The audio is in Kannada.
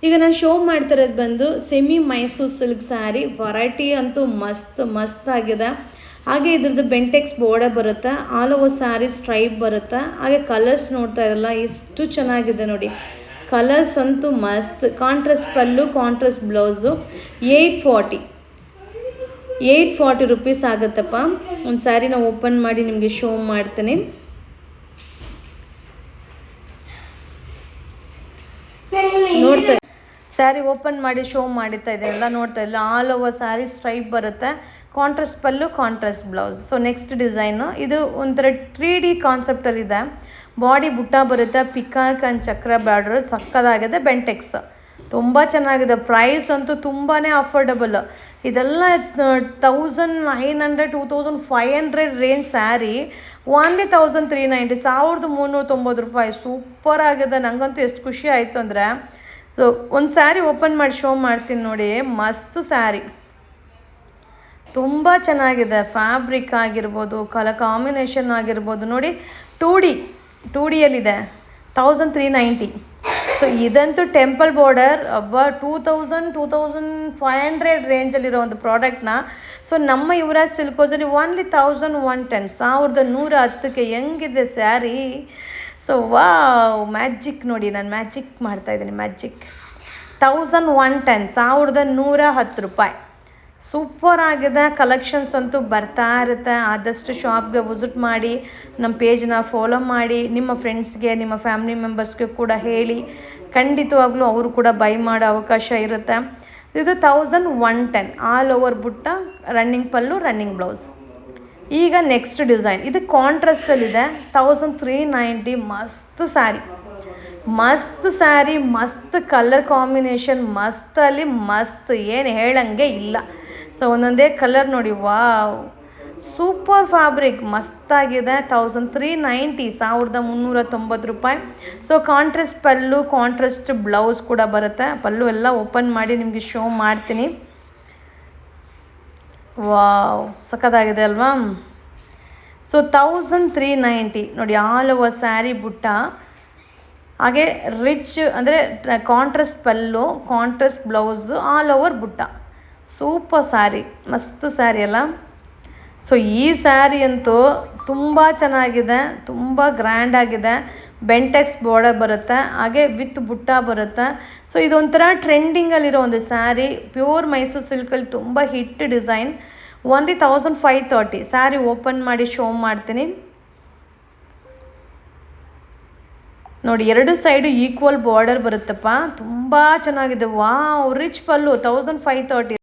ಈಗ ನಾನು ಶೋ ಮಾಡ್ತಿರೋದು ಬಂದು semi Mysuru silk sari. Variety ಅಂತೂ ಮಸ್ತ್ ಆಗಿದೆ. ಹಾಗೆ ಇದ್ರದ್ದು ಬೆಂಟೆಕ್ಸ್ ಬಾರ್ಡರ್ ಬರುತ್ತೆ, ಆಲ್ ಓವರ್ ಸ್ಯಾರಿ ಸ್ಟ್ರೈಪ್ ಬರುತ್ತೆ. ಹಾಗೆ ಕಲರ್ಸ್ ನೋಡ್ತಾ ಇರಲ್ಲ ಎಷ್ಟು ಚೆನ್ನಾಗಿದೆ ನೋಡಿ, ಕಲರ್ಸ್ ಅಂತೂ ಮಸ್ತ್. Contrast pallu, contrast blouse. 840 rupees ಆಗುತ್ತಪ್ಪ. ಒಂದು ಸ್ಯಾರಿನ ಓಪನ್ ಮಾಡಿ ನಿಮಗೆ ಶೋ ಮಾಡ್ತೀನಿ. ನೋಡ್ತಾ ಸ್ಯಾರಿ ಓಪನ್ ಮಾಡಿ ಶೋ ಮಾಡ್ತಾ ಇದೆ ಎಲ್ಲ ನೋಡ್ತಾ ಇಲ್ಲ. ಆಲ್ ಓವರ್ ಸ್ಯಾರಿ ಸ್ಟ್ರೈಪ್ ಬರುತ್ತೆ, contrast pallu, contrast blouse. So next design ಇದು ಒಂಥರ 3D ಕಾನ್ಸೆಪ್ಟಲ್ಲಿದೆ. ಬಾಡಿ ಬುಟ್ಟ ಬರುತ್ತೆ, ಪಿಕಾಕ್ ಆ್ಯಂಡ್ ಚಕ್ರ ಬಾರ್ಡರ್ ಸಕ್ಕದಾಗಿದೆ. ಬೆಂಟೆಕ್ಸ್ ತುಂಬ ಚೆನ್ನಾಗಿದೆ. ಪ್ರೈಸ್ ಅಂತೂ ತುಂಬಾ ಅಫೋರ್ಡಬಲ್. ಇದೆಲ್ಲ 1900 2500 ರೇಂಜ್ ಸ್ಯಾರಿ ಓನ್ಲಿ 1390, 1390 ರೂಪಾಯಿ. ಸೂಪರ್ ಆಗಿದೆ. ನನಗಂತೂ ಎಷ್ಟು ಖುಷಿ ಆಯಿತು ಅಂದರೆ, ಸೊ ಒಂದು ಸ್ಯಾರಿ ಓಪನ್ ಮಾಡಿ ಶೋ ಮಾಡ್ತೀನಿ ನೋಡಿ. ಮಸ್ತ್ ಸ್ಯಾರಿ, ತುಂಬ ಚೆನ್ನಾಗಿದೆ. ಫ್ಯಾಬ್ರಿಕ್ ಆಗಿರ್ಬೋದು, ಕಲರ್ ಕಾಂಬಿನೇಷನ್ ಆಗಿರ್ಬೋದು ನೋಡಿ. 2D ಯಲ್ಲಿದೆ, 1390. ಸೊ ಇದಂತೂ ಟೆಂಪಲ್ ಬಾರ್ಡರ್ 2500 ರೇಂಜಲ್ಲಿರೋ ಒಂದು ಪ್ರಾಡಕ್ಟ್ನ ಸೊ ನಮ್ಮ ಯುವರಾಜ್ ಸಿಲ್ಕೋಸಲ್ಲಿ ಓನ್ಲಿ 1110, 1110ಕ್ಕೆ ಹೆಂಗಿದೆ ಸ್ಯಾರಿ. ಸೊ ಮ್ಯಾಜಿಕ್ ನೋಡಿ, ನಾನು ಮ್ಯಾಜಿಕ್ ಮಾಡ್ತಾಯಿದ್ದೀನಿ. ಮ್ಯಾಜಿಕ್ 1110, 1110 ರೂಪಾಯಿ. ಸೂಪರ್ ಆಗಿದೆ. ಕಲೆಕ್ಷನ್ಸ್ ಅಂತೂ ಬರ್ತಾ ಇರುತ್ತೆ. ಆದಷ್ಟು ಶಾಪ್ಗೆ ವಿಸಿಟ್ ಮಾಡಿ, ನಮ್ಮ ಪೇಜ್ನ ಫಾಲೋ ಮಾಡಿ, ನಿಮ್ಮ ಫ್ರೆಂಡ್ಸ್ಗೆ, ನಿಮ್ಮ ಫ್ಯಾಮಿಲಿ ಮೆಂಬರ್ಸ್ಗೆ ಕೂಡ ಹೇಳಿ. ಖಂಡಿತವಾಗ್ಲೂ ಅವರು ಕೂಡ ಬೈ ಮಾಡೋ ಅವಕಾಶ ಇರುತ್ತೆ. ಇದು 1110, ಆಲ್ ಓವರ್ ಬುಟ್ಟ, ರನ್ನಿಂಗ್ ಪಲ್ಲು, ರನ್ನಿಂಗ್ ಬ್ಲೌಸ್. ಈಗ ನೆಕ್ಸ್ಟ್ ಡಿಸೈನ್, ಇದು ಕಾಂಟ್ರಾಸ್ಟಲ್ಲಿದೆ, 1390. ಮಸ್ತ್ ಸ್ಯಾರಿ, ಮಸ್ತ್ ಕಲರ್ ಕಾಂಬಿನೇಷನ್, ಮಸ್ತಲ್ಲಿ ಮಸ್ತ್, ಏನು ಹೇಳಂಗೆ ಇಲ್ಲ. ಸೊ ಒಂದೊಂದೇ ಕಲರ್ ನೋಡಿ. Wow, super fabric, ಮಸ್ತಾಗಿದೆ. 1390, 1390 ರೂಪಾಯಿ. So contrast pallu, contrast blouse ಕೂಡ ಬರುತ್ತೆ. ಪಲ್ಲು ಎಲ್ಲ ಓಪನ್ ಮಾಡಿ ನಿಮಗೆ ಶೋ ಮಾಡ್ತೀನಿ. ವಾವ್, ಸಖತ್ತಾಗಿದೆ ಅಲ್ವಾ. ಸೊ 1390 ನೋಡಿ, ಆಲ್ ಓವರ್ ಸ್ಯಾರಿ ಬುಟ್ಟ. ಹಾಗೆ ರಿಚ್ ಅಂದರೆ contrast pallu, contrast blouse, all over ಬುಟ್ಟ. ಸೂಪರ್ ಸ್ಯಾರಿ, ಮಸ್ತ್ ಸ್ಯಾರಿ ಅಲ್ಲ. ಸೊ ಈ ಸ್ಯಾರಿ ಅಂತೂ ತುಂಬ ಚೆನ್ನಾಗಿದೆ, ತುಂಬ ಗ್ರ್ಯಾಂಡ್ ಆಗಿದೆ. ಬೆಂಟೆಕ್ಸ್ ಬಾರ್ಡರ್ ಬರುತ್ತೆ, ಹಾಗೆ ವಿತ್ ಬುಟ್ಟ ಬರುತ್ತೆ. ಸೊ ಇದೊಂಥರ ಟ್ರೆಂಡಿಂಗಲ್ಲಿರೋ ಒಂದು ಸ್ಯಾರಿ. ಪ್ಯೂರ್ ಮೈಸೂರು ಸಿಲ್ಕಲ್ಲಿ ತುಂಬ hit design. Only 1530. Sari open ಮಾಡಿ ಶೋ ಮಾಡ್ತೀನಿ ನೋಡಿ. ಎರಡು ಸೈಡು ಈಕ್ವಲ್ ಬಾರ್ಡರ್ ಬರುತ್ತಪ್ಪ, ತುಂಬ ಚೆನ್ನಾಗಿದೆ. ವಾವ್, ರಿಚ್ ಪಲ್ಲು, 1530.